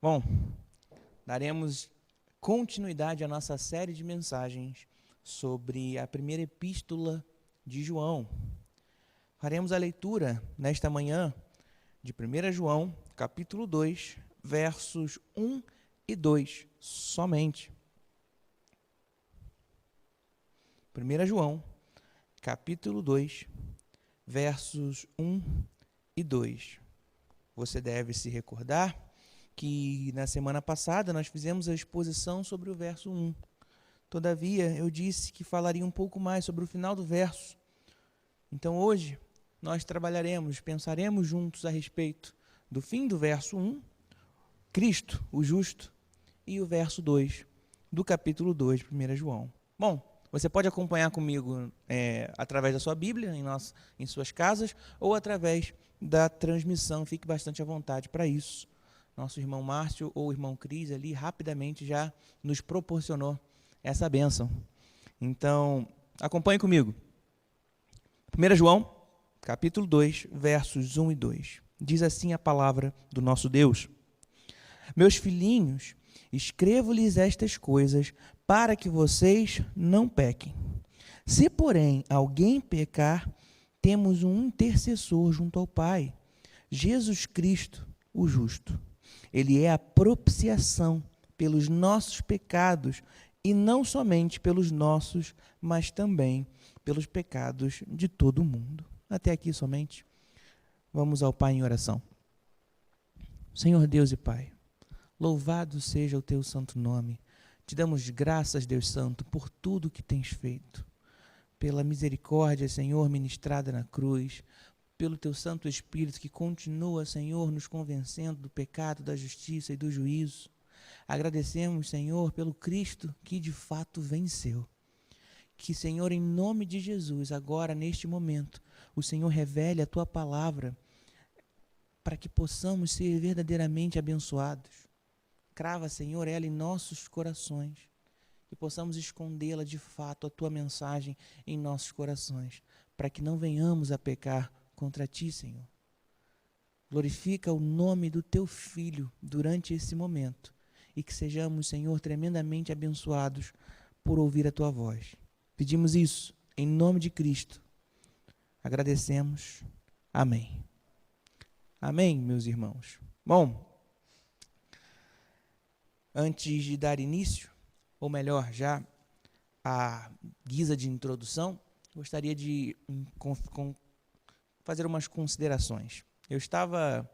Bom, daremos continuidade à nossa série de mensagens sobre a primeira epístola de João. Faremos a leitura nesta manhã de 1 João, capítulo 2, versos 1 e 2, somente. 1 João, capítulo 2, versos 1 e 2. Você deve se recordar que na semana passada nós fizemos a exposição sobre o verso 1. Todavia, eu disse que falaria um pouco mais sobre o final do verso. Então, hoje, nós pensaremos juntos a respeito do fim do verso 1, Cristo, o justo, e o verso 2 do capítulo 2 de 1 João. Bom, você pode acompanhar comigo através da sua Bíblia, em suas casas, ou através da transmissão. Fique bastante à vontade para isso. Nosso irmão Márcio ou o irmão Cris ali rapidamente já nos proporcionou essa bênção. Então, acompanhe comigo. 1 João, capítulo 2, versos 1 e 2. Diz assim a palavra do nosso Deus. Meus filhinhos, escrevo-lhes estas coisas para que vocês não pequem. Se, porém, alguém pecar, temos um intercessor junto ao Pai, Jesus Cristo, o justo. Ele é a propiciação pelos nossos pecados, e não somente pelos nossos, mas também pelos pecados de todo o mundo. Até aqui somente. Vamos ao Pai em oração. Senhor Deus e Pai, louvado seja o teu santo nome. Te damos graças, Deus Santo, por tudo que tens feito. Pela misericórdia, Senhor, ministrada na cruz, pelo teu Santo Espírito que continua, Senhor, nos convencendo do pecado, da justiça e do juízo. Agradecemos, Senhor, pelo Cristo que de fato venceu. Que, Senhor, em nome de Jesus, agora, neste momento, o Senhor revele a tua palavra para que possamos ser verdadeiramente abençoados. Crava, Senhor, ela em nossos corações e possamos escondê-la de fato, a tua mensagem em nossos corações, para que não venhamos a pecar contra ti, Senhor. Glorifica o nome do teu Filho durante esse momento e que sejamos, Senhor, tremendamente abençoados por ouvir a tua voz. Pedimos isso em nome de Cristo. Agradecemos. Amém. Amém, meus irmãos. Bom, antes de dar início, ou melhor, já a guisa de introdução, gostaria de fazer umas considerações. Eu estava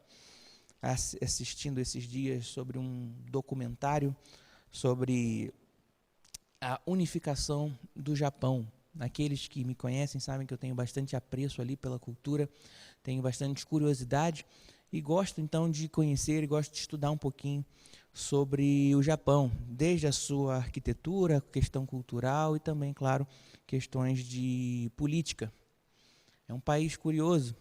assistindo esses dias sobre um documentário sobre a unificação do Japão. Aqueles que me conhecem sabem que eu tenho bastante apreço ali pela cultura, tenho bastante curiosidade e gosto então de conhecer e gosto de estudar um pouquinho sobre o Japão, desde a sua arquitetura, questão cultural e também, claro, questões de política. É um país curioso.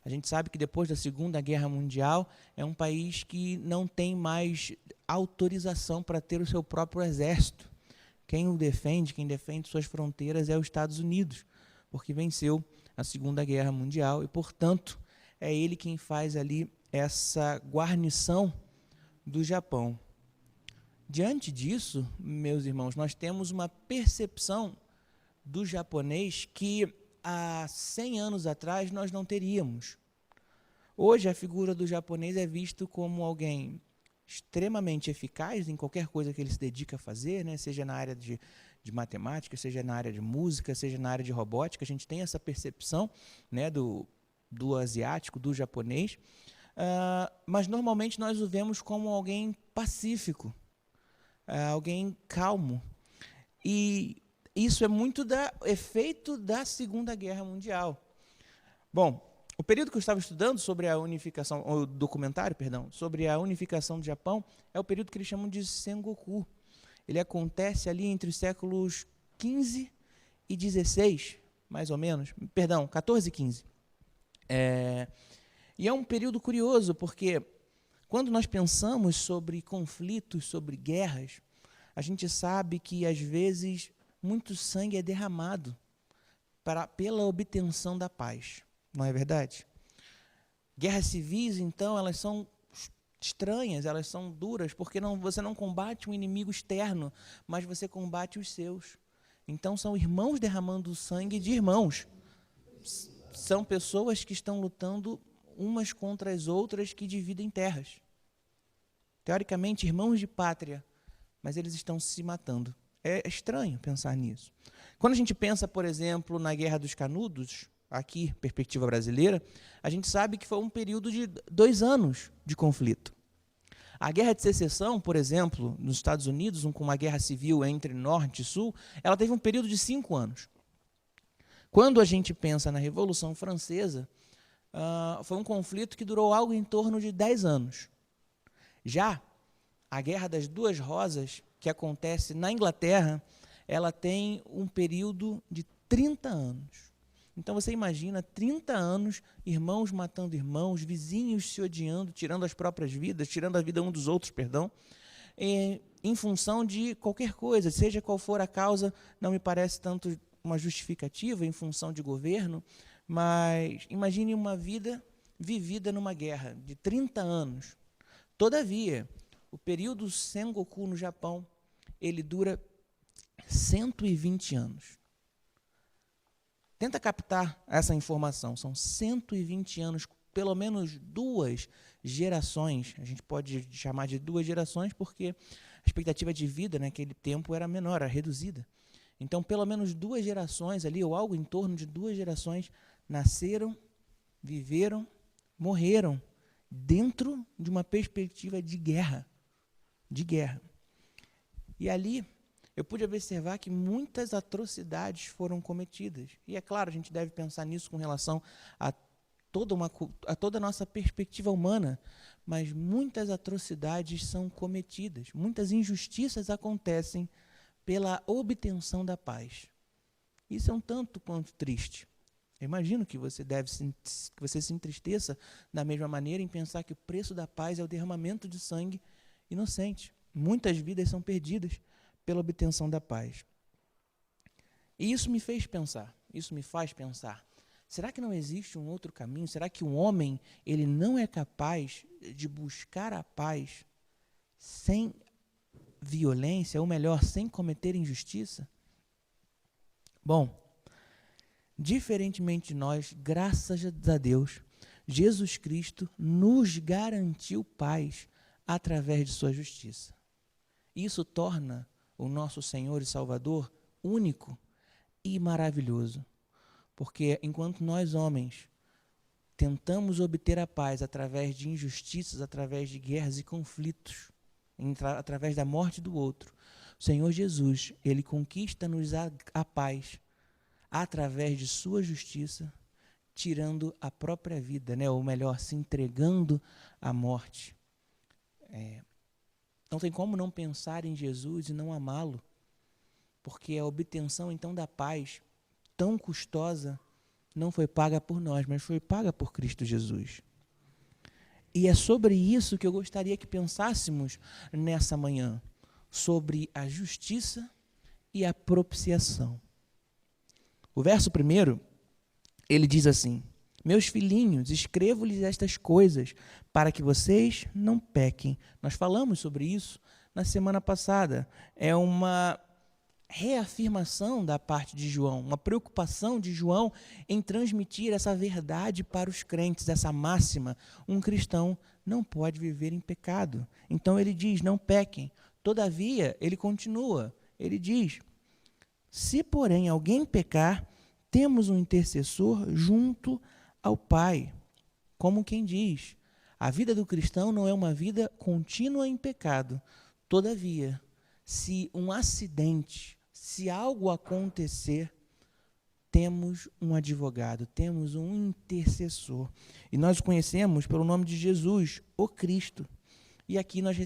A gente sabe que depois da Segunda Guerra Mundial é um país que não tem mais autorização para ter o seu próprio exército. Quem defende suas fronteiras é os Estados Unidos, porque venceu a Segunda Guerra Mundial e, portanto, é ele quem faz ali essa guarnição do Japão. Diante disso, meus irmãos, nós temos uma percepção do japonês que há 100 anos atrás nós não teríamos. Hoje a figura do japonês é visto como alguém extremamente eficaz em qualquer coisa que ele se dedica a fazer, né? Seja na área de matemática, seja na área de música, seja na área de robótica. A gente tem essa percepção, né, do asiático, do japonês, mas normalmente nós o vemos como alguém pacífico, alguém calmo. E isso é muito efeito da Segunda Guerra Mundial. Bom, o período que eu estava estudando sobre a unificação, o documentário, sobre a unificação do Japão, é o período que eles chamam de Sengoku. Ele acontece ali entre os séculos 15 e 16, mais ou menos, 14 e 15. E é um período curioso, porque quando nós pensamos sobre conflitos, sobre guerras, a gente sabe que, às vezes, muito sangue é derramado pela obtenção da paz. Não é verdade? Guerras civis, então, elas são estranhas, elas são duras, porque você não combate um inimigo externo, mas você combate os seus. Então, são irmãos derramando sangue de irmãos. São pessoas que estão lutando umas contra as outras que dividem terras. Teoricamente, irmãos de pátria, mas eles estão se matando. É estranho pensar nisso. Quando a gente pensa, por exemplo, na Guerra dos Canudos, aqui, perspectiva brasileira, a gente sabe que foi um período de 2 anos de conflito. A Guerra de Secessão, por exemplo, nos Estados Unidos, com uma guerra civil entre Norte e Sul, ela teve um período de 5 anos. Quando a gente pensa na Revolução Francesa, foi um conflito que durou algo em torno de 10 anos. Já a Guerra das Duas Rosas, que acontece na Inglaterra, ela tem um período de 30 anos. Então, você imagina 30 anos, irmãos matando irmãos, vizinhos se odiando, tirando as próprias vidas, tirando a vida um dos outros, em função de qualquer coisa, seja qual for a causa, não me parece tanto uma justificativa em função de governo, mas imagine uma vida vivida numa guerra de 30 anos. Todavia, o período Sengoku no Japão, ele dura 120 anos. Tenta captar essa informação. São 120 anos, pelo menos 2 gerações. A gente pode chamar de 2 gerações porque a expectativa de vida naquele tempo era menor, era reduzida. Então, pelo menos 2 gerações ali, ou algo em torno de 2 gerações, nasceram, viveram, morreram dentro de uma perspectiva de guerra. De guerra. E ali eu pude observar que muitas atrocidades foram cometidas. E é claro, a gente deve pensar nisso com relação a toda a nossa perspectiva humana, mas muitas atrocidades são cometidas, muitas injustiças acontecem pela obtenção da paz. Isso é um tanto quanto triste. Eu imagino que você se entristeça da mesma maneira em pensar que o preço da paz é o derramamento de sangue inocente. Muitas vidas são perdidas pela obtenção da paz. E isso me faz pensar, será que não existe um outro caminho? Será que um homem ele não é capaz de buscar a paz sem violência, ou melhor, sem cometer injustiça? Bom, diferentemente de nós, graças a Deus, Jesus Cristo nos garantiu paz através de sua justiça. Isso torna o nosso Senhor e Salvador único e maravilhoso. Porque enquanto nós, homens, tentamos obter a paz através de injustiças, através de guerras e conflitos, através da morte do outro, o Senhor Jesus, ele conquista-nos a paz através de sua justiça, tirando a própria vida, né? Ou melhor, se entregando à morte. Não tem como não pensar em Jesus e não amá-lo, porque a obtenção, então, da paz tão custosa não foi paga por nós, mas foi paga por Cristo Jesus. E é sobre isso que eu gostaria que pensássemos nessa manhã, sobre a justiça e a propiciação. O verso 1, ele diz assim: meus filhinhos, escrevo-lhes estas coisas para que vocês não pequem. Nós falamos sobre isso na semana passada. É uma reafirmação da parte de João, uma preocupação de João em transmitir essa verdade para os crentes, essa máxima: um cristão não pode viver em pecado. Então ele diz, não pequem. Todavia, ele continua, ele diz, se porém alguém pecar, temos um intercessor junto ao Pai. Como quem diz, a vida do cristão não é uma vida contínua em pecado. Todavia, se um acidente, se algo acontecer, temos um advogado, temos um intercessor. E nós o conhecemos pelo nome de Jesus, o Cristo. E aqui nós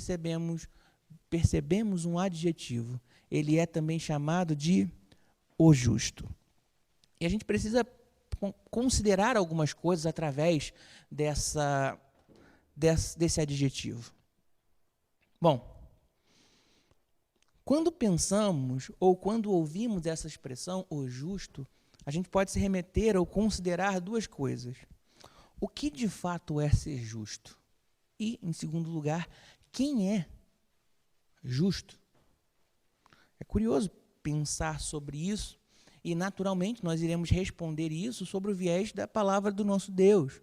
percebemos um adjetivo. Ele é também chamado de o justo. E a gente precisa considerar algumas coisas através desse adjetivo. Bom, quando pensamos ou quando ouvimos essa expressão, o justo, a gente pode se remeter ou considerar 2 coisas. O que de fato é ser justo? E, em segundo lugar, quem é justo? É curioso pensar sobre isso e, naturalmente, nós iremos responder isso sobre o viés da palavra do nosso Deus.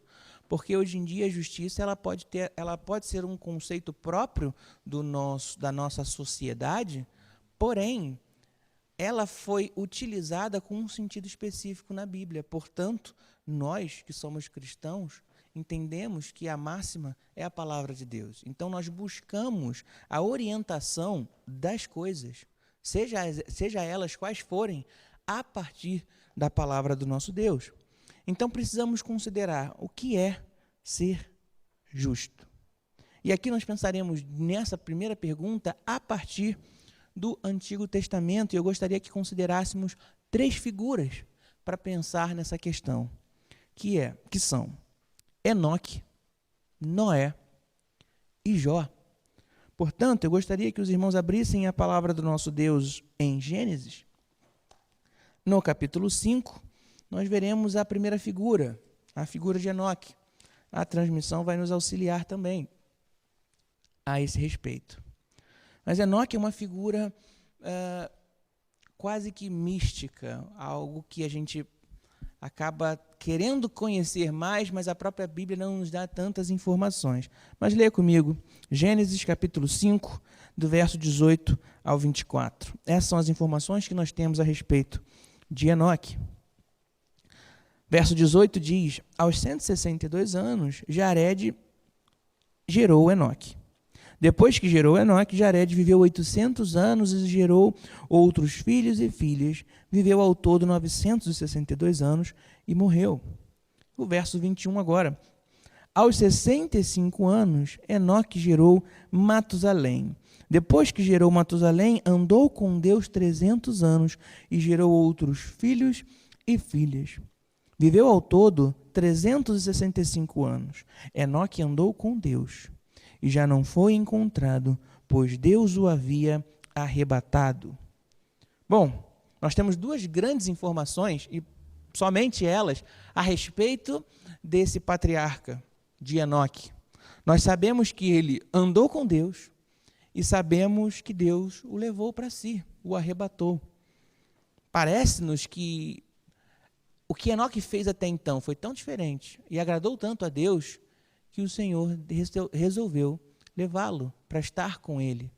Porque hoje em dia a justiça ela pode ser um conceito próprio da nossa sociedade, porém, ela foi utilizada com um sentido específico na Bíblia. Portanto, nós que somos cristãos, entendemos que a máxima é a palavra de Deus. Então, nós buscamos a orientação das coisas, seja elas quais forem, a partir da palavra do nosso Deus. Então, precisamos considerar o que é ser justo. E aqui nós pensaremos nessa primeira pergunta a partir do Antigo Testamento, e eu gostaria que considerássemos 3 figuras para pensar nessa questão, que são Enoque, Noé e Jó. Portanto, eu gostaria que os irmãos abrissem a palavra do nosso Deus em Gênesis. No capítulo 5, nós veremos a primeira figura, a figura de Enoque. A transmissão vai nos auxiliar também a esse respeito. Mas Enoque é uma figura quase que mística, algo que a gente acaba querendo conhecer mais, mas a própria Bíblia não nos dá tantas informações. Mas leia comigo, Gênesis capítulo 5, do verso 18 ao 24. Essas são as informações que nós temos a respeito de Enoque. Verso 18 diz: aos 162 anos, Jared gerou Enoque. Depois que gerou Enoque, Jared viveu 800 anos e gerou outros filhos e filhas. Viveu ao todo 962 anos e morreu. O verso 21 agora. Aos 65 anos, Enoque gerou Matusalém. Depois que gerou Matusalém, andou com Deus 300 anos e gerou outros filhos e filhas. Viveu ao todo 365 anos. Enoque andou com Deus e já não foi encontrado, pois Deus o havia arrebatado. Bom, nós temos 2 grandes informações, e somente elas, a respeito desse patriarca de Enoque. Nós sabemos que ele andou com Deus e sabemos que Deus o levou para si, o arrebatou. Parece-nos que o que Enoque fez até então foi tão diferente e agradou tanto a Deus que o Senhor resolveu levá-lo para estar com ele.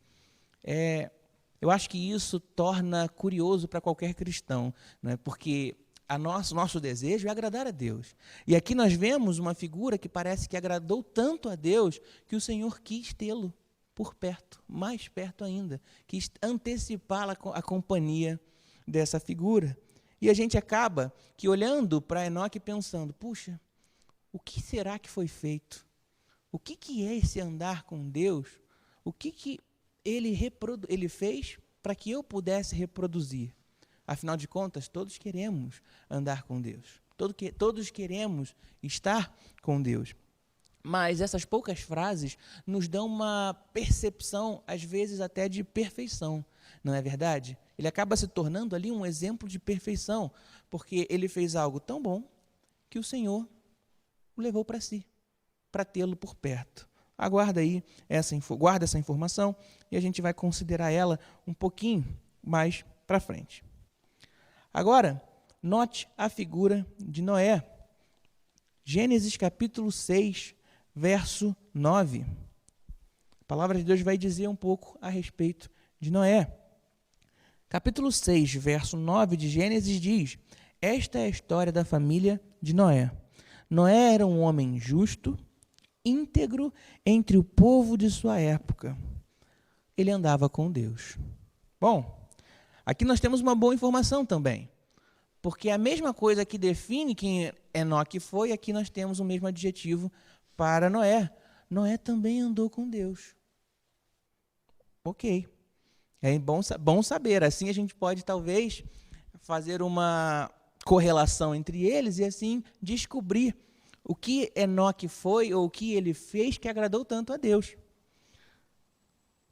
Eu acho que isso torna curioso para qualquer cristão, né? Porque nosso desejo é agradar a Deus. E aqui nós vemos uma figura que parece que agradou tanto a Deus que o Senhor quis tê-lo por perto, mais perto ainda, quis antecipar a companhia dessa figura. E a gente acaba que olhando para Enoque pensando, puxa, o que será que foi feito? O que é esse andar com Deus? O que ele fez para que eu pudesse reproduzir? Afinal de contas, todos queremos andar com Deus. Todos queremos estar com Deus. Mas essas poucas frases nos dão uma percepção, às vezes até de perfeição, não é verdade? Ele acaba se tornando ali um exemplo de perfeição, porque ele fez algo tão bom que o Senhor o levou para si, para tê-lo por perto. Guarda essa informação e a gente vai considerar ela um pouquinho mais para frente. Agora, note a figura de Noé. Gênesis capítulo 6, verso 9. A palavra de Deus vai dizer um pouco a respeito de Noé. Capítulo 6, verso 9 de Gênesis diz: esta é a história da família de Noé. Noé era um homem justo, íntegro entre o povo de sua época. Ele andava com Deus. Bom, aqui nós temos uma boa informação também, porque a mesma coisa que define quem Enoque foi, aqui nós temos o mesmo adjetivo para Noé. Noé também andou com Deus. Ok. É bom saber. Assim a gente pode, talvez, fazer uma correlação entre eles e, assim, descobrir o que Enoque foi ou o que ele fez que agradou tanto a Deus.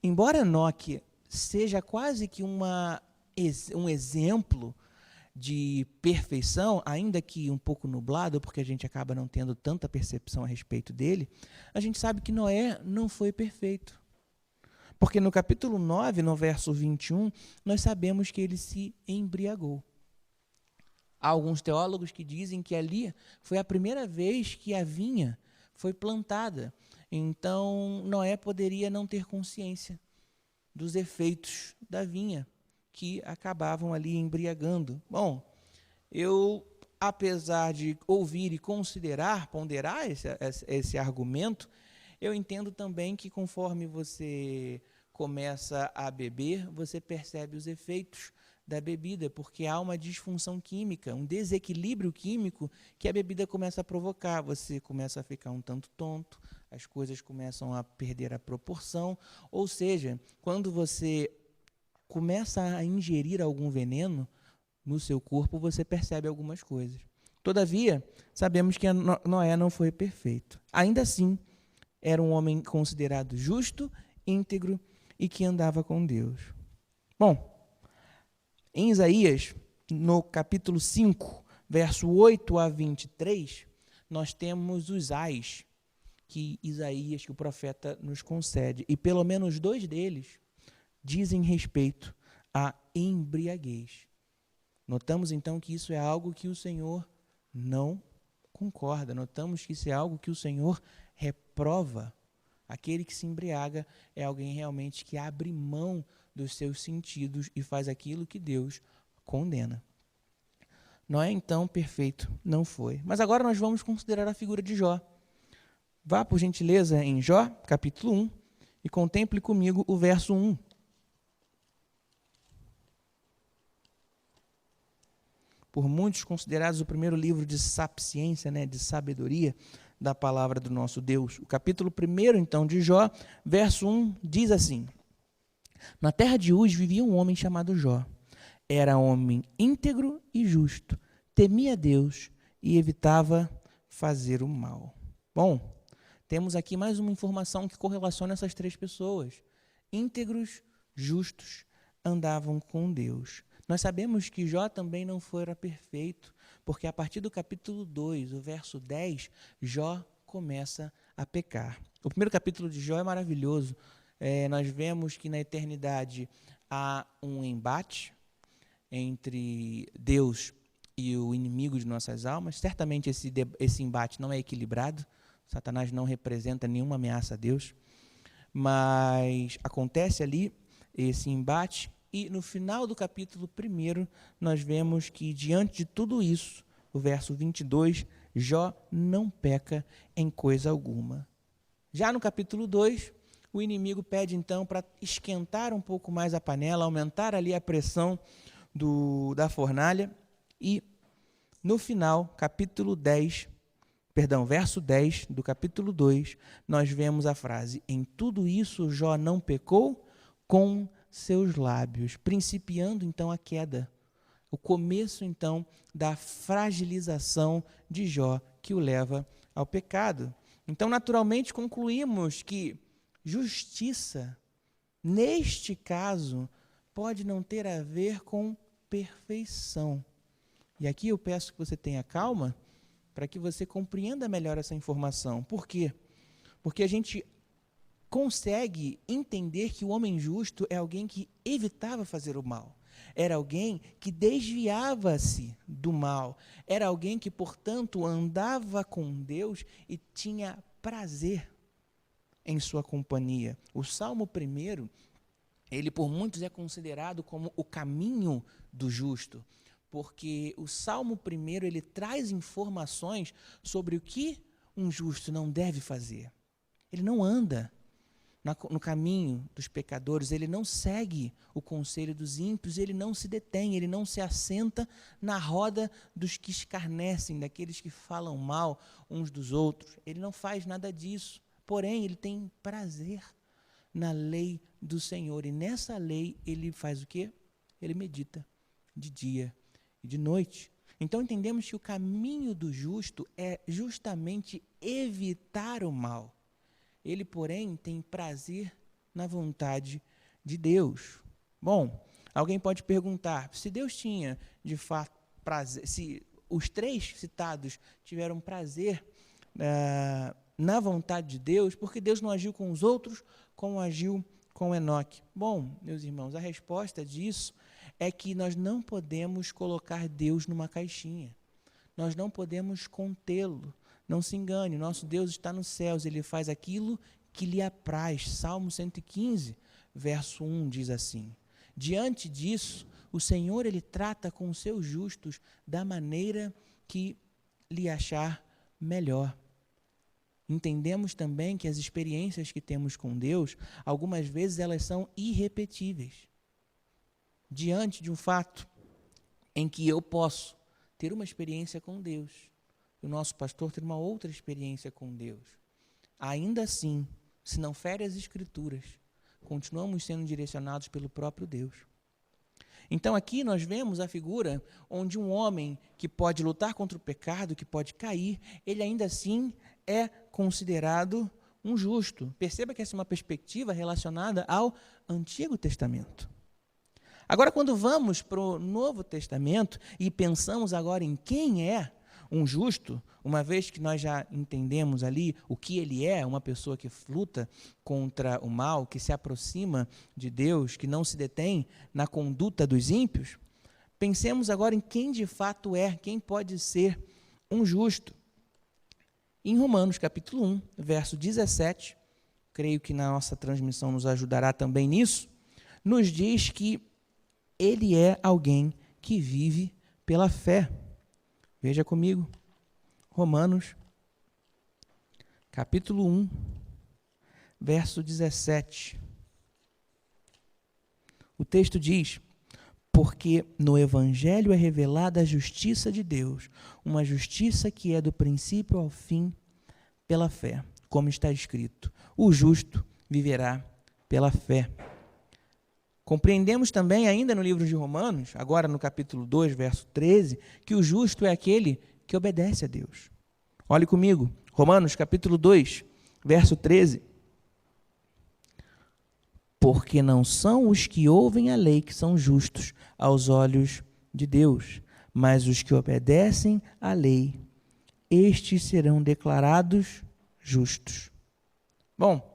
Embora Enoque seja quase que um exemplo de perfeição, ainda que um pouco nublado, porque a gente acaba não tendo tanta percepção a respeito dele, a gente sabe que Noé não foi perfeito. Porque no capítulo 9, no verso 21, nós sabemos que ele se embriagou. Há alguns teólogos que dizem que ali foi a primeira vez que a vinha foi plantada. Então, Noé poderia não ter consciência dos efeitos da vinha que acabavam ali embriagando. Bom, eu, apesar de ouvir e considerar, ponderar esse argumento, eu entendo também que conforme você começa a beber, você percebe os efeitos da bebida, porque há uma disfunção química, um desequilíbrio químico que a bebida começa a provocar. Você começa a ficar um tanto tonto, as coisas começam a perder a proporção, ou seja, quando você começa a ingerir algum veneno no seu corpo, você percebe algumas coisas. Todavia, sabemos que Noé não foi perfeito. Ainda assim, era um homem considerado justo, íntegro e que andava com Deus. Bom, em Isaías, no capítulo 5, verso 8 a 23, nós temos os ais que Isaías, que o profeta, nos concede. E pelo menos 2 deles dizem respeito à embriaguez. Notamos então que isso é algo que o Senhor não concorda. Notamos que isso é algo que o Senhor reprova. Aquele que se embriaga é alguém realmente que abre mão dos seus sentidos e faz aquilo que Deus condena. Noé, então, perfeito, não foi. Mas agora nós vamos considerar a figura de Jó. Vá, por gentileza, em Jó, capítulo 1, e contemple comigo o verso 1. Por muitos considerados o primeiro livro de sapiência, de sabedoria da palavra do nosso Deus. O capítulo 1, então, de Jó, verso 1, diz assim: Na terra de Uz vivia um homem chamado Jó. Era homem íntegro e justo, temia Deus e evitava fazer o mal. Bom, temos aqui mais uma informação que correlaciona essas 3 pessoas. Íntegros, justos, andavam com Deus. Nós sabemos que Jó também não fora perfeito, porque a partir do capítulo 2, o verso 10, Jó começa a pecar. O primeiro capítulo de Jó é maravilhoso. Nós vemos que na eternidade há um embate entre Deus e o inimigo de nossas almas. Certamente esse embate não é equilibrado. Satanás não representa nenhuma ameaça a Deus. Mas acontece ali esse embate e no final do capítulo 1 nós vemos que diante de tudo isso, o verso 22, Jó não peca em coisa alguma. Já no capítulo 2, o inimigo pede então para esquentar um pouco mais a panela, aumentar ali a pressão da fornalha e no final, verso 10 do capítulo 2, nós vemos a frase: em tudo isso Jó não pecou com seus lábios, principiando então a queda. O começo então da fragilização de Jó que o leva ao pecado. Então, naturalmente, concluímos que justiça, neste caso, pode não ter a ver com perfeição. E aqui eu peço que você tenha calma para que você compreenda melhor essa informação. Por quê? Porque a gente consegue entender que o homem justo é alguém que evitava fazer o mal. Era alguém que desviava-se do mal. Era alguém que, portanto, andava com Deus e tinha prazer em sua companhia. O Salmo 1, ele por muitos é considerado como o caminho do justo, porque o Salmo 1, ele traz informações sobre o que um justo não deve fazer. Ele não anda no caminho dos pecadores, ele não segue o conselho dos ímpios, ele não se detém, ele não se assenta na roda dos que escarnecem, daqueles que falam mal uns dos outros. Ele não faz nada disso, porém ele tem prazer na lei do Senhor, e nessa lei ele faz o quê? Ele medita de dia e de noite. Então entendemos que o caminho do justo é justamente evitar o mal. Ele, porém, tem prazer na vontade de Deus. Bom, alguém pode perguntar, se Deus tinha, de fato, prazer, se os três citados tiveram prazer na vontade de Deus, porque Deus não agiu com os outros como agiu com Enoque? Bom, meus irmãos, a resposta disso é que nós não podemos colocar Deus numa caixinha. Nós não podemos contê-lo. Não se engane, nosso Deus está nos céus, ele faz aquilo que lhe apraz. Salmo 115, verso 1 diz assim: diante disso, o Senhor ele trata com os seus justos da maneira que lhe achar melhor. Entendemos também que as experiências que temos com Deus, algumas vezes elas são irrepetíveis. Diante de um fato em que eu posso ter uma experiência com Deus, e o nosso pastor ter uma outra experiência com Deus, ainda assim, se não fere as Escrituras, continuamos sendo direcionados pelo próprio Deus. Então aqui nós vemos a figura onde um homem que pode lutar contra o pecado, que pode cair, ele ainda assim é considerado um justo. Perceba que essa é uma perspectiva relacionada ao Antigo Testamento. Agora, quando vamos para o Novo Testamento e pensamos agora em quem é um justo, uma vez que nós já entendemos ali o que ele é, uma pessoa que luta contra o mal, que se aproxima de Deus, que não se detém na conduta dos ímpios, pensemos agora em quem de fato é, quem pode ser um justo. Em Romanos capítulo 1, verso 17, creio que na nossa transmissão nos ajudará também nisso, nos diz que ele é alguém que vive pela fé. Veja comigo, Romanos, capítulo 1, verso 17. O texto diz: porque no Evangelho é revelada a justiça de Deus, uma justiça que é do princípio ao fim pela fé, como está escrito: o justo viverá pela fé. Compreendemos também, ainda no livro de Romanos, agora no capítulo 2, verso 13, que o justo é aquele que obedece a Deus. Olhe comigo, Romanos capítulo 2, verso 13. Porque não são os que ouvem a lei que são justos aos olhos de Deus, mas os que obedecem à lei, estes serão declarados justos. Bom,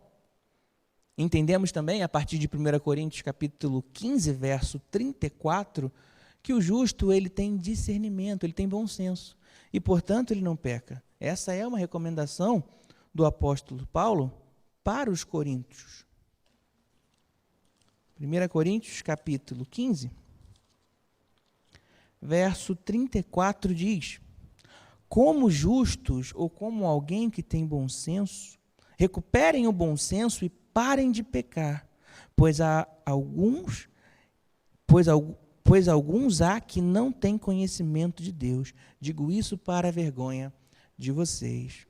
entendemos também, a partir de 1 Coríntios capítulo 15, verso 34, que o justo ele tem discernimento, ele tem bom senso, e, portanto, ele não peca. Essa é uma recomendação do apóstolo Paulo para os coríntios. 1 Coríntios capítulo 15, verso 34 diz: como justos ou como alguém que tem bom senso, recuperem o bom senso e parem de pecar, pois alguns há que não têm conhecimento de Deus. Digo isso para a vergonha de vocês.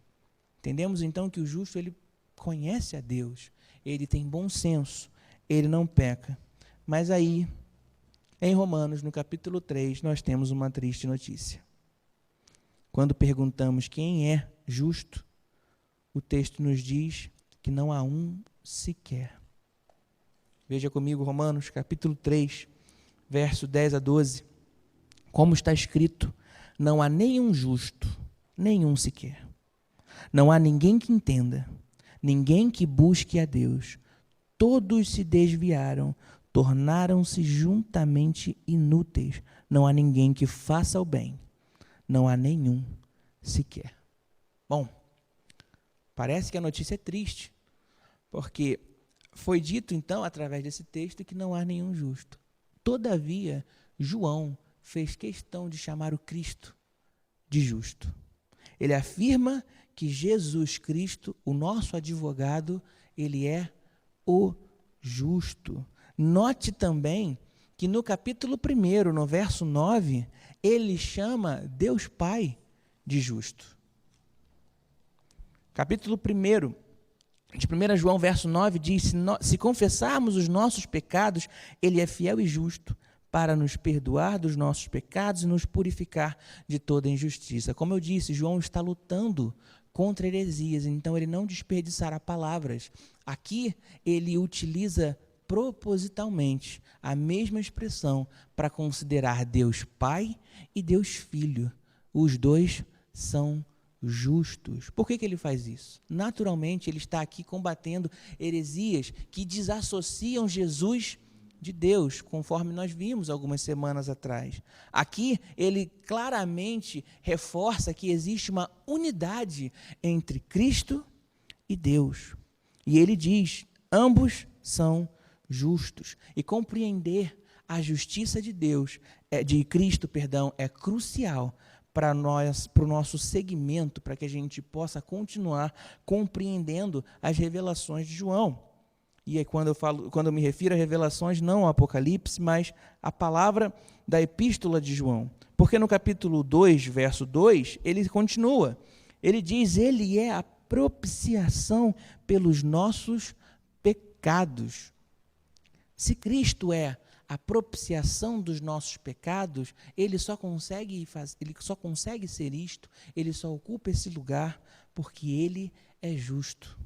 Entendemos então que o justo ele conhece a Deus, ele tem bom senso, ele não peca. Mas aí, em Romanos, no capítulo 3, nós temos uma triste notícia. Quando perguntamos quem é justo, o texto nos diz que não há um sequer. Veja comigo Romanos, capítulo 3, verso 10 a 12. Como está escrito: não há nenhum justo, nenhum sequer. Não há ninguém que entenda, ninguém que busque a Deus. Todos se desviaram, tornaram-se juntamente inúteis. Não há ninguém que faça o bem, não há nenhum sequer. Bom, parece que a notícia é triste, porque foi dito então, através desse texto, que não há nenhum justo. Todavia, João fez questão de chamar o Cristo de justo. Ele afirma que Jesus Cristo, o nosso advogado, ele é o justo. Note também que no capítulo 1, no verso 9, ele chama Deus Pai de justo. Capítulo 1, de 1 João, verso 9, diz: se confessarmos os nossos pecados, ele é fiel e justo para nos perdoar dos nossos pecados e nos purificar de toda injustiça. Como eu disse, João está lutando contra heresias, então ele não desperdiçará palavras. Aqui ele utiliza propositalmente a mesma expressão para considerar Deus Pai e Deus Filho. Os dois são justos. Por que ele faz isso? Naturalmente, ele está aqui combatendo heresias que desassociam Jesus de Deus, conforme nós vimos algumas semanas atrás. Aqui, ele claramente reforça que existe uma unidade entre Cristo e Deus. E ele diz, ambos são justos. E compreender a justiça de Deus, de Cristo, é crucial para o nosso segmento, para que a gente possa continuar compreendendo as revelações de João. E aí, quando eu me refiro a revelações, não ao Apocalipse, mas a palavra da epístola de João. Porque no capítulo 2, verso 2, ele continua. Ele diz, ele é a propiciação pelos nossos pecados. Se Cristo é a propiciação dos nossos pecados, ele só consegue ser isto, ele só ocupa esse lugar porque ele é justo.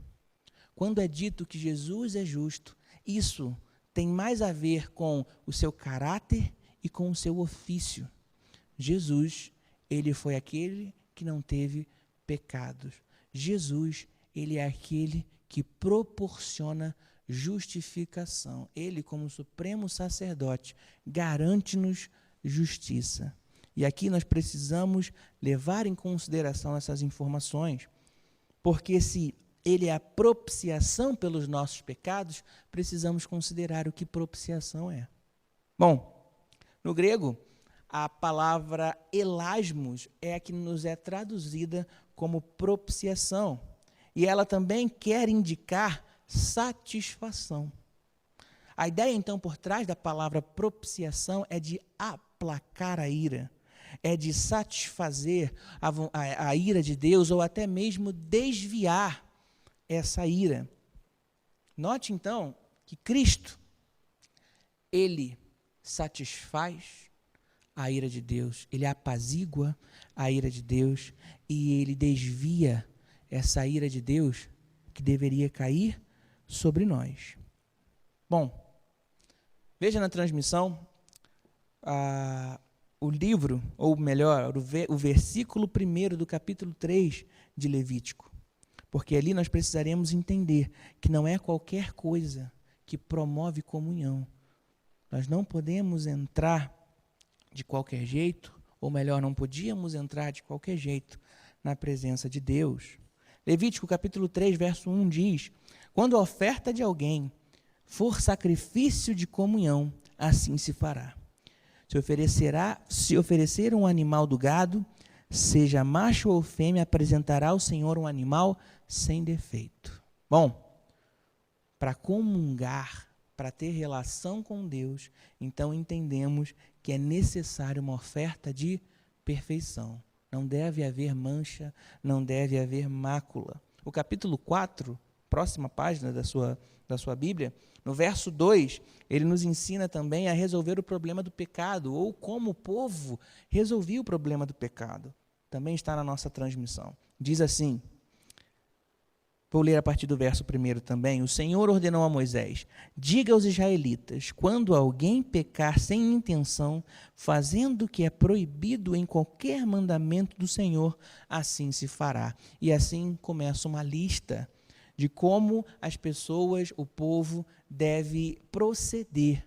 Quando é dito que Jesus é justo, isso tem mais a ver com o seu caráter e com o seu ofício. Jesus, ele foi aquele que não teve pecados. Jesus, ele é aquele que proporciona justificação. Ele, como supremo sacerdote, garante-nos justiça. E aqui nós precisamos levar em consideração essas informações, porque se ele é a propiciação pelos nossos pecados, precisamos considerar o que propiciação é. Bom, no grego, a palavra elasmos é a que nos é traduzida como propiciação. E ela também quer indicar satisfação. A ideia, então, por trás da palavra propiciação é de aplacar a ira, é de satisfazer a ira de Deus ou até mesmo desviar essa ira. Note, então, que Cristo, ele satisfaz a ira de Deus, ele apazigua a ira de Deus e ele desvia essa ira de Deus que deveria cair sobre nós. Bom, veja na transmissão o livro, ou melhor, o versículo 1 do capítulo 3 de Levítico, porque ali nós precisaremos entender que não é qualquer coisa que promove comunhão. Nós não podemos entrar de qualquer jeito, ou melhor, não podíamos entrar de qualquer jeito na presença de Deus. Levítico capítulo 3, verso 1 diz, quando a oferta de alguém for sacrifício de comunhão, assim se fará. Se oferecer um animal do gado, seja macho ou fêmea, apresentará ao Senhor um animal sem defeito. Bom, para comungar, para ter relação com Deus, então entendemos que é necessário uma oferta de perfeição. Não deve haver mancha, não deve haver mácula. O capítulo 4, próxima página da sua Bíblia, no verso 2, ele nos ensina também a resolver o problema do pecado, ou como o povo resolvia o problema do pecado. Também está na nossa transmissão. Diz assim, vou ler a partir do verso 1 também. O Senhor ordenou a Moisés, diga aos israelitas, quando alguém pecar sem intenção, fazendo o que é proibido em qualquer mandamento do Senhor, assim se fará. E assim começa uma lista de como as pessoas, o povo, deve proceder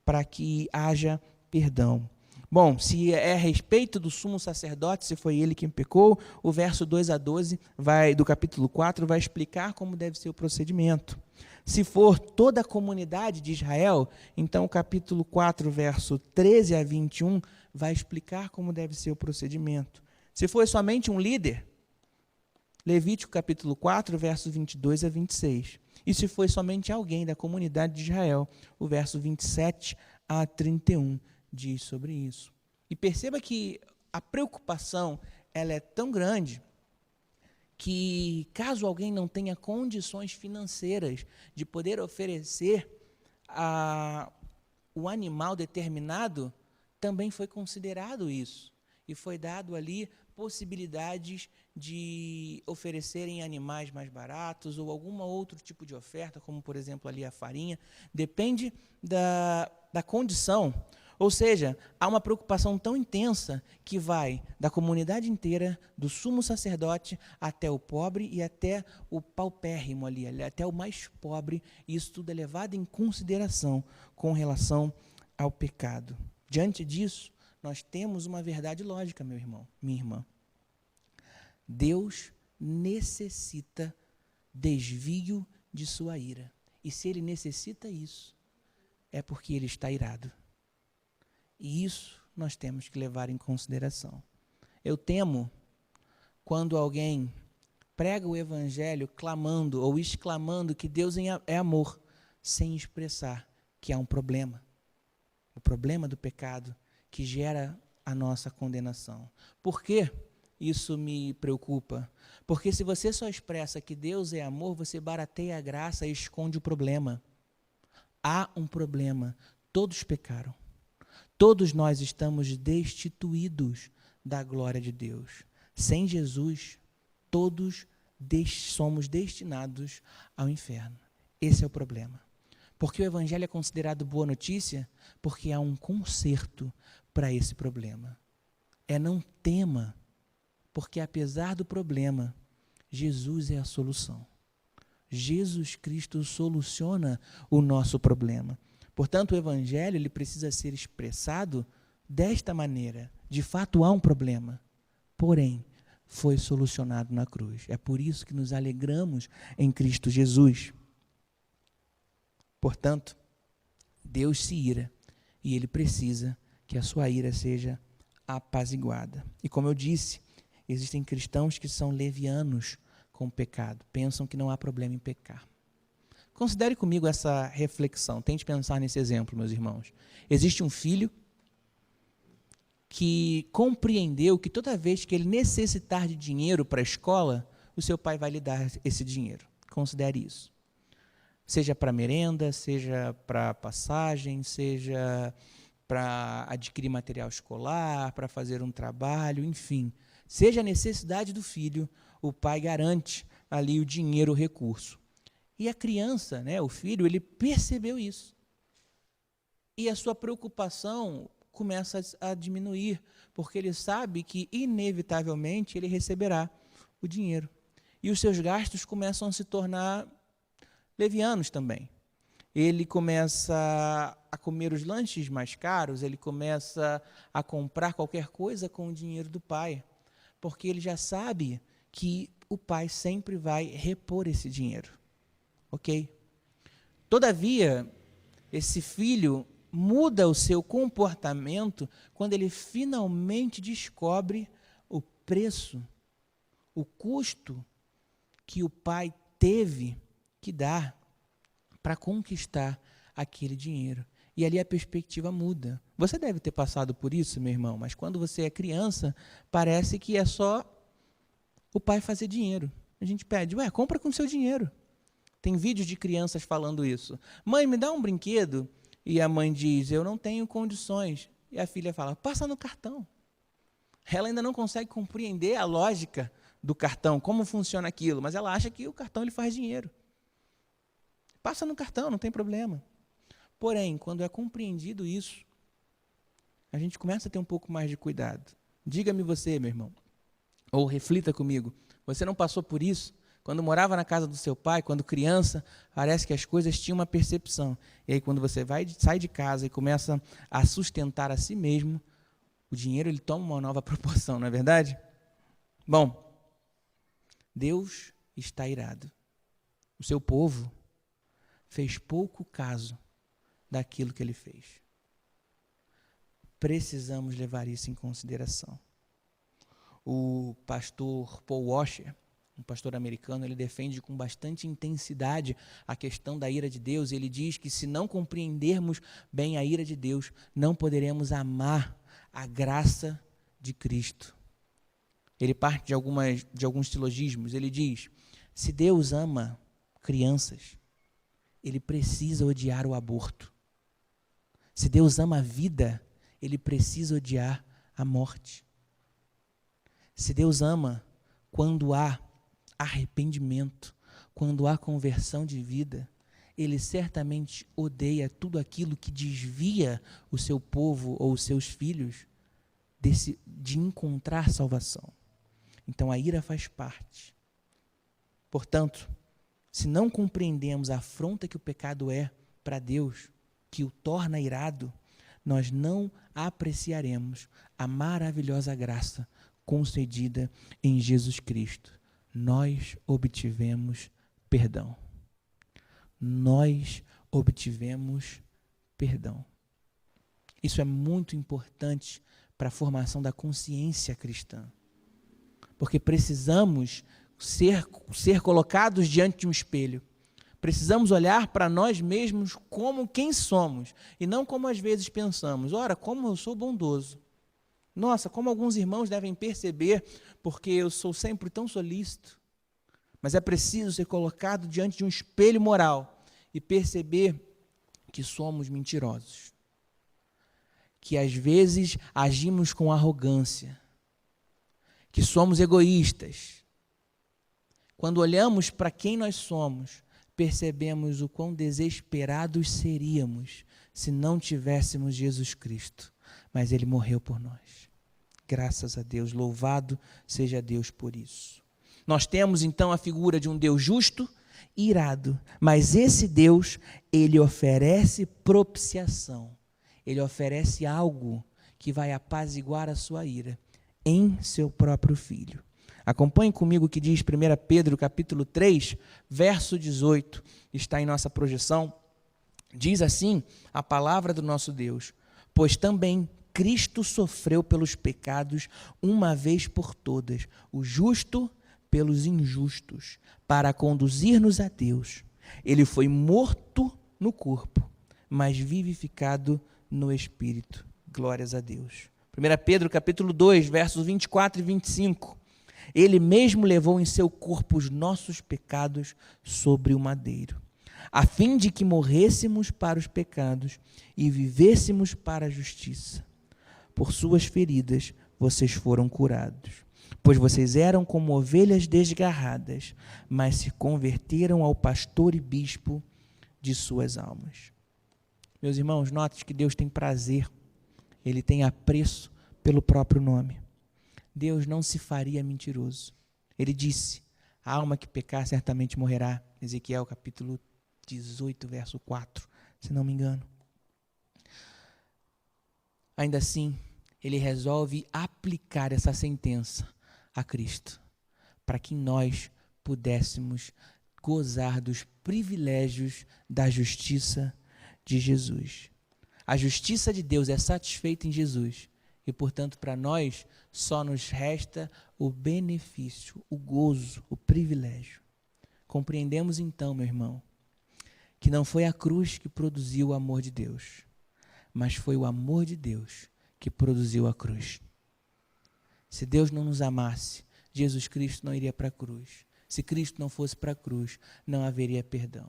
para que haja perdão. Bom, se é a respeito do sumo sacerdote, se foi ele quem pecou, o verso 2 a 12 do capítulo 4 vai explicar como deve ser o procedimento. Se for toda a comunidade de Israel, então o capítulo 4, verso 13 a 21, vai explicar como deve ser o procedimento. Se for somente um líder, Levítico capítulo 4, verso 22 a 26. E se foi somente alguém da comunidade de Israel, o verso 27 a 31. Diz sobre isso. E perceba que a preocupação ela é tão grande que caso alguém não tenha condições financeiras de poder oferecer o animal determinado, também foi considerado isso. E foi dado ali possibilidades de oferecerem animais mais baratos ou algum outro tipo de oferta, como, por exemplo, ali a farinha. Depende da condição. Ou seja, há uma preocupação tão intensa que vai da comunidade inteira, do sumo sacerdote, até o pobre e até o paupérrimo ali, até o mais pobre. E isso tudo é levado em consideração com relação ao pecado. Diante disso, nós temos uma verdade lógica, meu irmão, minha irmã. Deus necessita desvio de sua ira. E se ele necessita isso, é porque ele está irado. E isso nós temos que levar em consideração. Eu temo quando alguém prega o evangelho clamando ou exclamando que Deus é amor, sem expressar que há um problema. O problema do pecado que gera a nossa condenação. Por quê? Isso me preocupa. Porque se você só expressa que Deus é amor, você barateia a graça e esconde o problema. Há um problema. Todos pecaram. Todos nós estamos destituídos da glória de Deus. Sem Jesus, todos somos destinados ao inferno. Esse é o problema. Porque o evangelho é considerado boa notícia? Porque há um conserto para esse problema. Não tema, porque apesar do problema, Jesus é a solução. Jesus Cristo soluciona o nosso problema. Portanto, o evangelho ele precisa ser expressado desta maneira. De fato, há um problema, porém, foi solucionado na cruz. É por isso que nos alegramos em Cristo Jesus. Portanto, Deus se ira e ele precisa que a sua ira seja apaziguada. E como eu disse, existem cristãos que são levianos com o pecado, pensam que não há problema em pecar. Considere comigo essa reflexão, tente pensar nesse exemplo, meus irmãos. Existe um filho que compreendeu que toda vez que ele necessitar de dinheiro para a escola, o seu pai vai lhe dar esse dinheiro. Considere isso. Seja para merenda, seja para passagem, seja para adquirir material escolar, para fazer um trabalho, enfim. Seja a necessidade do filho, o pai garante ali o dinheiro, o recurso. E a criança, o filho, ele percebeu isso. E a sua preocupação começa a diminuir, porque ele sabe que, inevitavelmente, ele receberá o dinheiro. E os seus gastos começam a se tornar levianos também. Ele começa a comer os lanches mais caros, ele começa a comprar qualquer coisa com o dinheiro do pai, porque ele já sabe que o pai sempre vai repor esse dinheiro. Ok? Todavia, esse filho muda o seu comportamento quando ele finalmente descobre o preço, o custo que o pai teve que dar para conquistar aquele dinheiro. E ali a perspectiva muda. Você deve ter passado por isso, meu irmão, mas quando você é criança, parece que é só o pai fazer dinheiro. A gente pede, compra com o seu dinheiro. Tem vídeos de crianças falando isso. Mãe, me dá um brinquedo. E a mãe diz, eu não tenho condições. E a filha fala, passa no cartão. Ela ainda não consegue compreender a lógica do cartão, como funciona aquilo, mas ela acha que o cartão ele faz dinheiro. Passa no cartão, não tem problema. Porém, quando é compreendido isso, a gente começa a ter um pouco mais de cuidado. Diga-me você, meu irmão, ou reflita comigo, você não passou por isso? Quando morava na casa do seu pai, quando criança, parece que as coisas tinham uma percepção. E aí, quando você sai de casa e começa a sustentar a si mesmo, o dinheiro ele toma uma nova proporção, não é verdade? Bom, Deus está irado. O seu povo fez pouco caso daquilo que ele fez. Precisamos levar isso em consideração. O pastor Paul Washer, um pastor americano, ele defende com bastante intensidade a questão da ira de Deus. Ele diz que se não compreendermos bem a ira de Deus, não poderemos amar a graça de Cristo. Ele parte de alguns silogismos. Ele diz, se Deus ama crianças, ele precisa odiar o aborto. Se Deus ama a vida, ele precisa odiar a morte. Se Deus ama, quando há arrependimento, quando há conversão de vida, Ele certamente odeia tudo aquilo que desvia o seu povo ou os seus filhos de encontrar salvação. Então a ira faz parte. Portanto, se não compreendemos a afronta que o pecado é para Deus, que o torna irado, nós não apreciaremos a maravilhosa graça concedida em Jesus Cristo. Nós obtivemos perdão. Nós obtivemos perdão. Isso é muito importante para a formação da consciência cristã. Porque precisamos ser colocados diante de um espelho. Precisamos olhar para nós mesmos como quem somos e não como às vezes pensamos. Ora, como eu sou bondoso. Nossa, como alguns irmãos devem perceber, porque eu sou sempre tão solícito. Mas é preciso ser colocado diante de um espelho moral e perceber que somos mentirosos. Que às vezes agimos com arrogância. Que somos egoístas. Quando olhamos para quem nós somos, percebemos o quão desesperados seríamos se não tivéssemos Jesus Cristo. Mas Ele morreu por nós. Graças a Deus, louvado seja Deus por isso. Nós temos então a figura de um Deus justo e irado, mas esse Deus, Ele oferece propiciação. Ele oferece algo que vai apaziguar a sua ira em seu próprio Filho. Acompanhe comigo o que diz 1 Pedro capítulo 3, verso 18, está em nossa projeção. Diz assim a palavra do nosso Deus: pois também Cristo sofreu pelos pecados uma vez por todas, o justo pelos injustos, para conduzir-nos a Deus. Ele foi morto no corpo, mas vivificado no Espírito. Glórias a Deus. 1 Pedro capítulo 2, versos 24 e 25. Ele mesmo levou em seu corpo os nossos pecados sobre o madeiro, a fim de que morrêssemos para os pecados e vivêssemos para a justiça. Por suas feridas vocês foram curados, pois vocês eram como ovelhas desgarradas, mas se converteram ao pastor e bispo de suas almas. Meus irmãos, note que Deus tem prazer, Ele tem apreço pelo próprio nome. Deus não se faria mentiroso. Ele disse: a alma que pecar certamente morrerá. Ezequiel capítulo 18, verso 4, se não me engano. Ainda assim, Ele resolve aplicar essa sentença a Cristo, para que nós pudéssemos gozar dos privilégios da justiça de Jesus. A justiça de Deus é satisfeita em Jesus e, portanto, para nós só nos resta o benefício, o gozo, o privilégio. Compreendemos então, meu irmão, que não foi a cruz que produziu o amor de Deus, mas foi o amor de Deus que produziu a cruz. Se Deus não nos amasse, Jesus Cristo não iria para a cruz. Se Cristo não fosse para a cruz, não haveria perdão.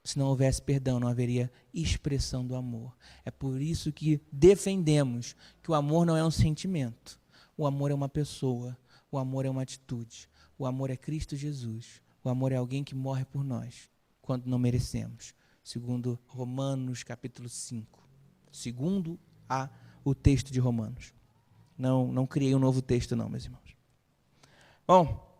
Se não houvesse perdão, não haveria expressão do amor. É por isso que defendemos que o amor não é um sentimento. O amor é uma pessoa. O amor é uma atitude. O amor é Cristo Jesus. O amor é alguém que morre por nós, quando não merecemos. Segundo Romanos capítulo 5. Segundo o texto de Romanos. Não criei um novo texto não, meus irmãos. Bom,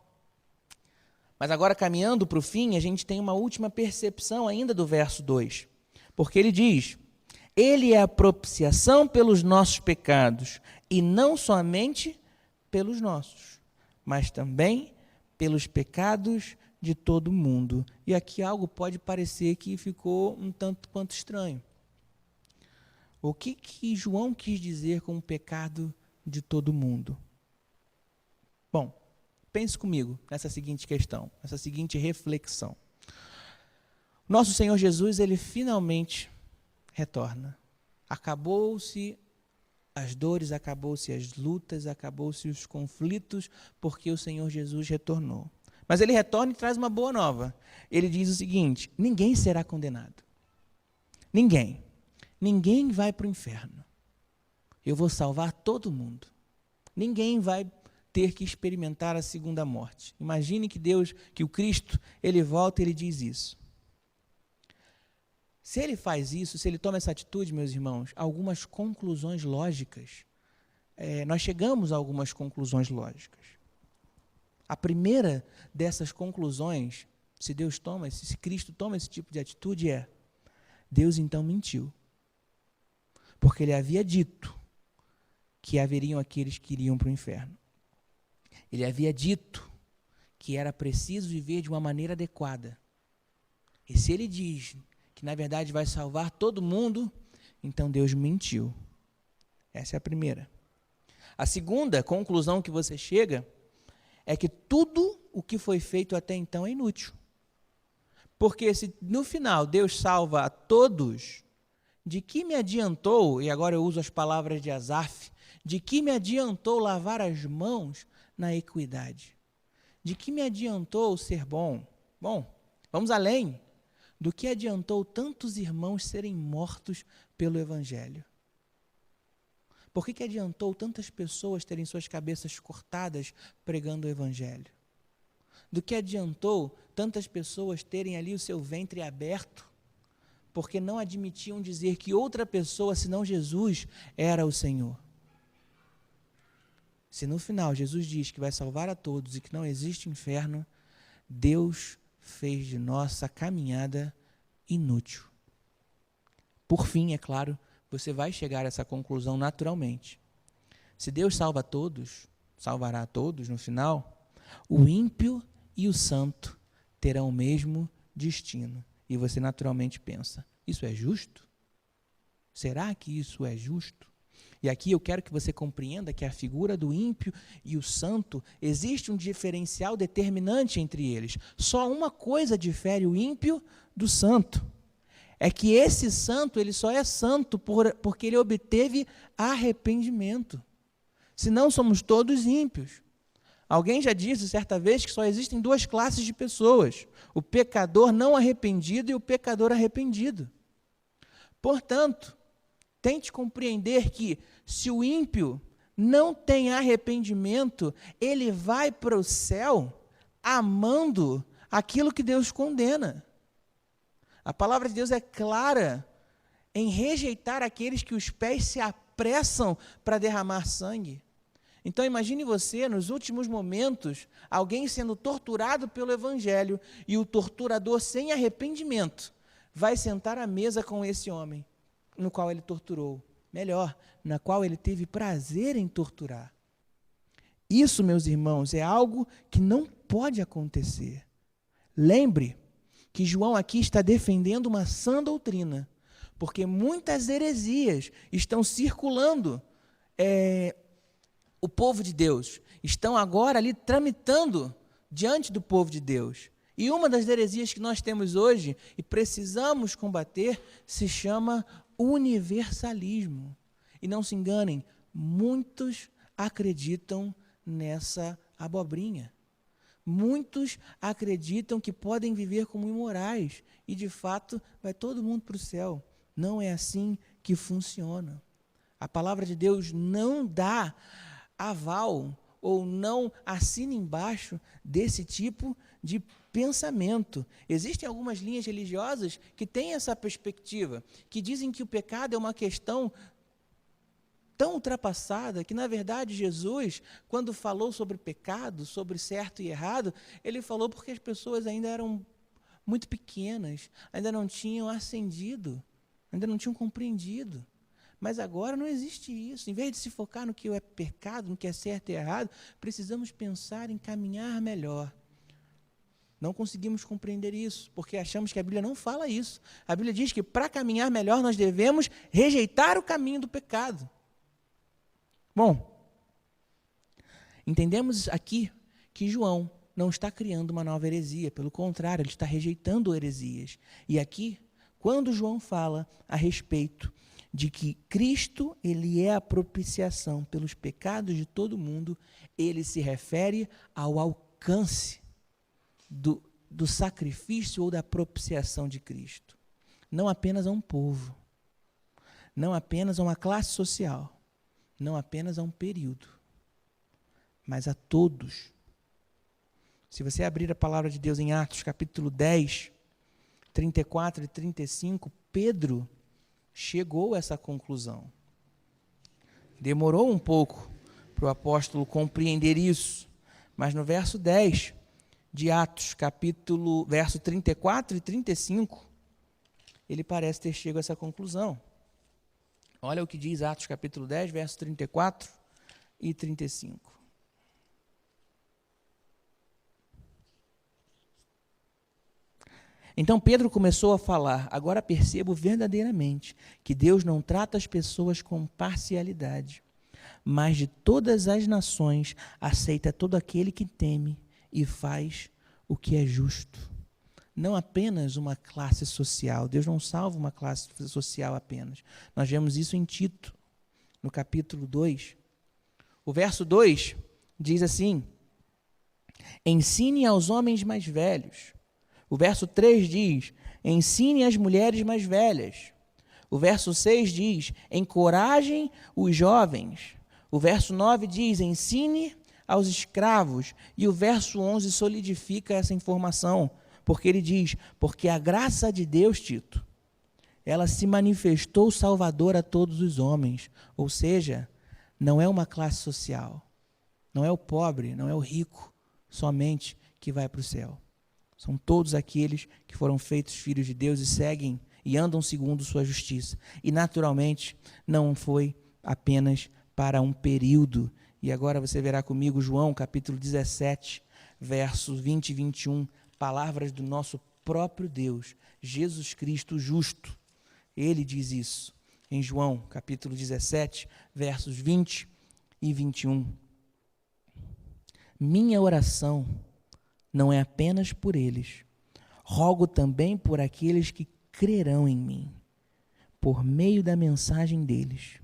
mas agora caminhando para o fim, a gente tem uma última percepção ainda do verso 2. Porque ele diz: Ele é a propiciação pelos nossos pecados, e não somente pelos nossos, mas também pelos pecados de todo mundo. E aqui algo pode parecer que ficou um tanto quanto estranho. O que João quis dizer com o pecado de todo mundo? Bom, pense comigo nessa seguinte questão, nessa seguinte reflexão. Nosso Senhor Jesus, Ele finalmente retorna. Acabou-se as dores, acabou-se as lutas, acabou-se os conflitos, porque o Senhor Jesus retornou. Mas Ele retorna e traz uma boa nova. Ele diz o seguinte: ninguém será condenado. Ninguém. Ninguém vai para o inferno. Eu vou salvar todo mundo. Ninguém vai ter que experimentar a segunda morte. Imagine que o Cristo, ele volta e ele diz isso. Se ele faz isso, se ele toma essa atitude, meus irmãos, algumas conclusões lógicas, nós chegamos a algumas conclusões lógicas. A primeira dessas conclusões, se Cristo toma esse tipo de atitude, Deus então mentiu. Porque ele havia dito que haveriam aqueles que iriam para o inferno. Ele havia dito que era preciso viver de uma maneira adequada. E se ele diz que na verdade vai salvar todo mundo, então Deus mentiu. Essa é a primeira. A segunda conclusão que você chega é que tudo o que foi feito até então é inútil. Porque se no final Deus salva a todos, de que me adiantou, e agora eu uso as palavras de Asaf, de que me adiantou lavar as mãos na equidade? De que me adiantou ser bom? Bom, vamos além. Do que adiantou tantos irmãos serem mortos pelo Evangelho? Por que adiantou tantas pessoas terem suas cabeças cortadas pregando o Evangelho? Do que adiantou tantas pessoas terem ali o seu ventre aberto, porque não admitiam dizer que outra pessoa, senão Jesus, era o Senhor? Se no final Jesus diz que vai salvar a todos e que não existe inferno, Deus fez de nossa caminhada inútil. Por fim, é claro, você vai chegar a essa conclusão naturalmente. Se Deus salva todos, salvará a todos no final, o ímpio e o santo terão o mesmo destino. E você naturalmente pensa, isso é justo? Será que isso é justo? E aqui eu quero que você compreenda que a figura do ímpio e o santo, existe um diferencial determinante entre eles. Só uma coisa difere o ímpio do santo. É que esse santo, ele só é santo porque ele obteve arrependimento. Senão somos todos ímpios. Alguém já disse certa vez que só existem duas classes de pessoas: o pecador não arrependido e o pecador arrependido. Portanto, tente compreender que se o ímpio não tem arrependimento, ele vai para o céu amando aquilo que Deus condena. A palavra de Deus é clara em rejeitar aqueles que os pés se apressam para derramar sangue. Então imagine você, nos últimos momentos, alguém sendo torturado pelo Evangelho e o torturador sem arrependimento vai sentar à mesa com esse homem, no qual ele torturou. Melhor, na qual ele teve prazer em torturar. Isso, meus irmãos, é algo que não pode acontecer. Lembre que João aqui está defendendo uma sã doutrina, porque muitas heresias estão circulando o povo de Deus, estão agora ali tramitando diante do povo de Deus. E uma das heresias que nós temos hoje e precisamos combater se chama universalismo. E não se enganem, muitos acreditam nessa abobrinha. Muitos acreditam que podem viver como imorais e, de fato, vai todo mundo para o céu. Não é assim que funciona. A palavra de Deus não dá aval ou não assina embaixo desse tipo de pensamento. Existem algumas linhas religiosas que têm essa perspectiva, que dizem que o pecado é uma questão tão ultrapassada que, na verdade, Jesus, quando falou sobre pecado, sobre certo e errado, ele falou porque as pessoas ainda eram muito pequenas, ainda não tinham ascendido, ainda não tinham compreendido. Mas agora não existe isso. Em vez de se focar no que é pecado, no que é certo e errado, precisamos pensar em caminhar melhor. Não conseguimos compreender isso, porque achamos que a Bíblia não fala isso. A Bíblia diz que para caminhar melhor nós devemos rejeitar o caminho do pecado. Bom, entendemos aqui que João não está criando uma nova heresia, pelo contrário, ele está rejeitando heresias. E aqui, quando João fala a respeito de que Cristo, ele é a propiciação pelos pecados de todo mundo, ele se refere ao alcance do sacrifício ou da propiciação de Cristo. Não apenas a um povo, não apenas a uma classe social, não apenas a um período, mas a todos. Se você abrir a palavra de Deus em Atos, capítulo 10, 34 e 35, Pedro chegou a essa conclusão. Demorou um pouco para o apóstolo compreender isso, mas no verso 10 de Atos, verso 34 e 35, ele parece ter chegado a essa conclusão. Olha o que diz Atos capítulo 10, verso 34 e 35. Então Pedro começou a falar: agora percebo verdadeiramente que Deus não trata as pessoas com parcialidade, mas de todas as nações aceita todo aquele que teme e faz o que é justo. Não apenas uma classe social. Deus não salva uma classe social apenas. Nós vemos isso em Tito, no capítulo 2. O verso 2 diz assim: ensine aos homens mais velhos. O verso 3 diz: ensine as mulheres mais velhas. O verso 6 diz: encorajem os jovens. O verso 9 diz: ensine aos escravos. E o verso 11 solidifica essa informação, porque ele diz: porque a graça de Deus, Tito, ela se manifestou salvadora a todos os homens. Ou seja, não é uma classe social, não é o pobre, não é o rico somente que vai para o céu. São todos aqueles que foram feitos filhos de Deus e seguem e andam segundo sua justiça. E naturalmente não foi apenas para um período. E agora você verá comigo João capítulo 17, versos 20 e 21, palavras do nosso próprio Deus, Jesus Cristo justo. Ele diz isso em João capítulo 17, versos 20 e 21. Minha oração não é apenas por eles, rogo também por aqueles que crerão em mim, por meio da mensagem deles,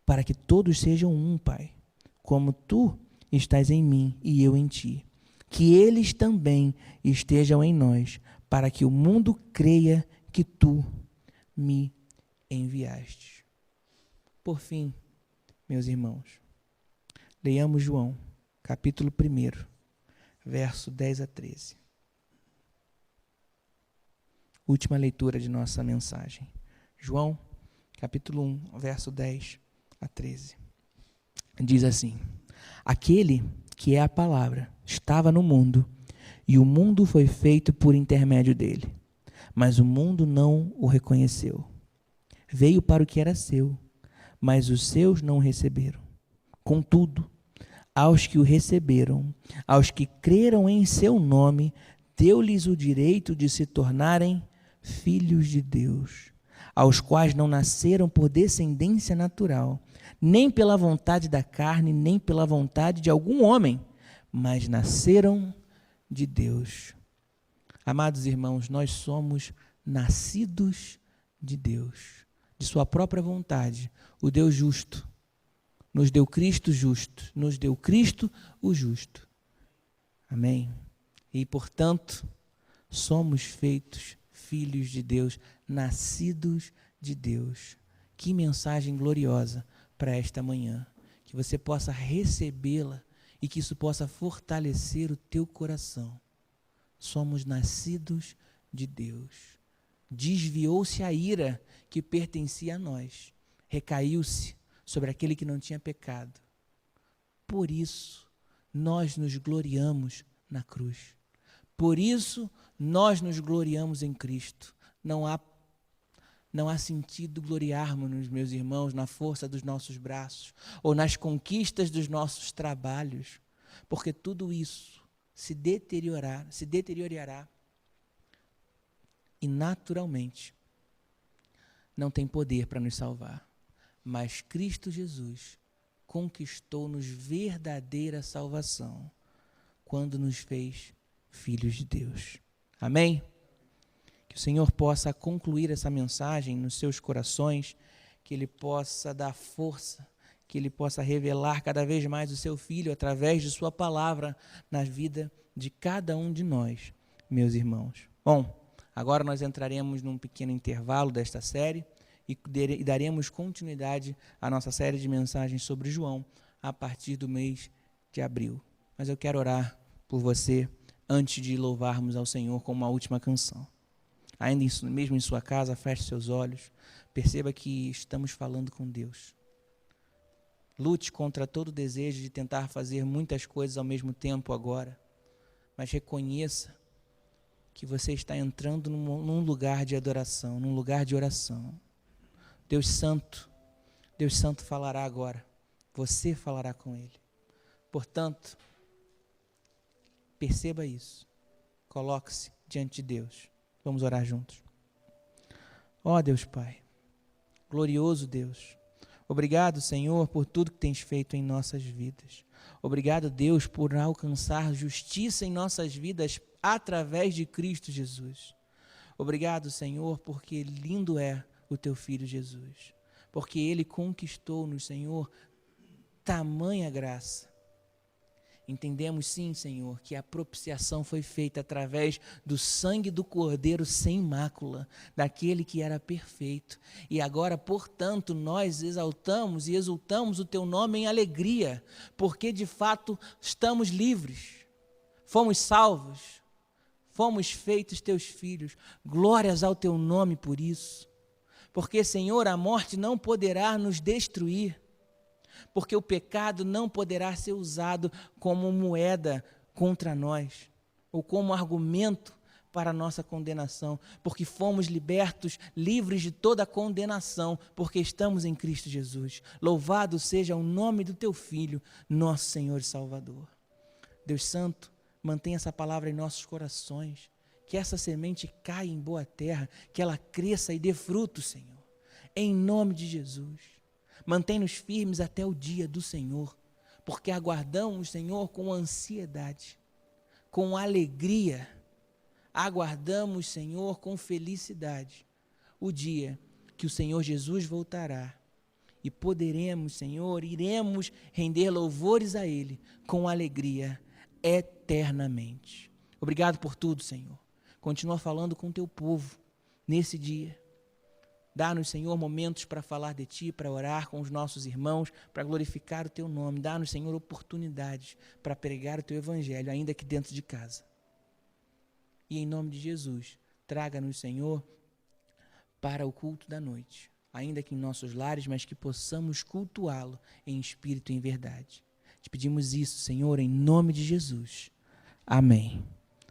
para que todos sejam um, Pai, como tu estás em mim e eu em ti, que eles também estejam em nós, para que o mundo creia que tu me enviaste. Por fim, meus irmãos, leiamos João, capítulo 1, verso 10 a 13. Última leitura de nossa mensagem. João, capítulo 1, verso 10 a 13. Diz assim: aquele que é a palavra estava no mundo, e o mundo foi feito por intermédio dele, mas o mundo não o reconheceu. Veio para o que era seu, mas os seus não o receberam. Contudo, aos que o receberam, aos que creram em seu nome, deu-lhes o direito de se tornarem filhos de Deus, aos quais não nasceram por descendência natural, nem pela vontade da carne, nem pela vontade de algum homem, mas nasceram de Deus. Amados irmãos, nós somos nascidos de Deus, de sua própria vontade, o Deus justo. Nos deu Cristo justo, nos deu Cristo o justo. Amém? E, portanto, somos feitos filhos de Deus, nascidos de Deus. Que mensagem gloriosa para esta manhã. Que você possa recebê-la e que isso possa fortalecer o teu coração. Somos nascidos de Deus. Desviou-se a ira que pertencia a nós. Recaiu-se sobre aquele que não tinha pecado. Por isso, nós nos gloriamos na cruz. Por isso, nós nos gloriamos em Cristo. Não há sentido gloriarmos-nos, meus irmãos, na força dos nossos braços ou nas conquistas dos nossos trabalhos, porque tudo isso se deteriorará e naturalmente não tem poder para nos salvar. Mas Cristo Jesus conquistou-nos verdadeira salvação quando nos fez filhos de Deus. Amém? Que o Senhor possa concluir essa mensagem nos seus corações, que Ele possa dar força, que Ele possa revelar cada vez mais o seu Filho através de sua palavra na vida de cada um de nós, meus irmãos. Bom, agora nós entraremos num pequeno intervalo desta série e daremos continuidade à nossa série de mensagens sobre João a partir do mês de abril. Mas eu quero orar por você antes de louvarmos ao Senhor com uma última canção. Ainda mesmo em sua casa, feche seus olhos. Perceba que estamos falando com Deus. Lute contra todo o desejo de tentar fazer muitas coisas ao mesmo tempo agora. Mas reconheça que você está entrando num lugar de adoração, num lugar de oração. Deus Santo falará agora. Você falará com Ele. Portanto, perceba isso. Coloque-se diante de Deus. Vamos orar juntos. Ó Deus Pai, glorioso Deus, obrigado, Senhor, por tudo que tens feito em nossas vidas. Obrigado, Deus, por alcançar justiça em nossas vidas através de Cristo Jesus. Obrigado, Senhor, porque lindo é o teu Filho Jesus. Porque Ele conquistou-nos, Senhor, tamanha graça. Entendemos sim, Senhor, que a propiciação foi feita através do sangue do Cordeiro sem mácula, daquele que era perfeito. E agora, portanto, nós exaltamos e exultamos o Teu nome em alegria, porque de fato estamos livres, fomos salvos, fomos feitos Teus filhos. Glórias ao Teu nome por isso. Porque, Senhor, a morte não poderá nos destruir, porque o pecado não poderá ser usado como moeda contra nós, ou como argumento para a nossa condenação, porque fomos libertos, livres de toda condenação, porque estamos em Cristo Jesus. Louvado seja o nome do Teu Filho, nosso Senhor e Salvador. Deus Santo, mantenha essa palavra em nossos corações, que essa semente caia em boa terra, que ela cresça e dê fruto, Senhor, em nome de Jesus. Mantém-nos firmes até o dia do Senhor, porque aguardamos, Senhor, com ansiedade, com alegria. Aguardamos, Senhor, com felicidade, o dia que o Senhor Jesus voltará e poderemos, Senhor, iremos render louvores a Ele com alegria eternamente. Obrigado por tudo, Senhor. Continua falando com o Teu povo nesse dia. Dá-nos, Senhor, momentos para falar de Ti, para orar com os nossos irmãos, para glorificar o Teu nome. Dá-nos, Senhor, oportunidades para pregar o Teu Evangelho, ainda que dentro de casa. E em nome de Jesus, traga-nos, Senhor, para o culto da noite, ainda que em nossos lares, mas que possamos cultuá-lo em espírito e em verdade. Te pedimos isso, Senhor, em nome de Jesus. Amém.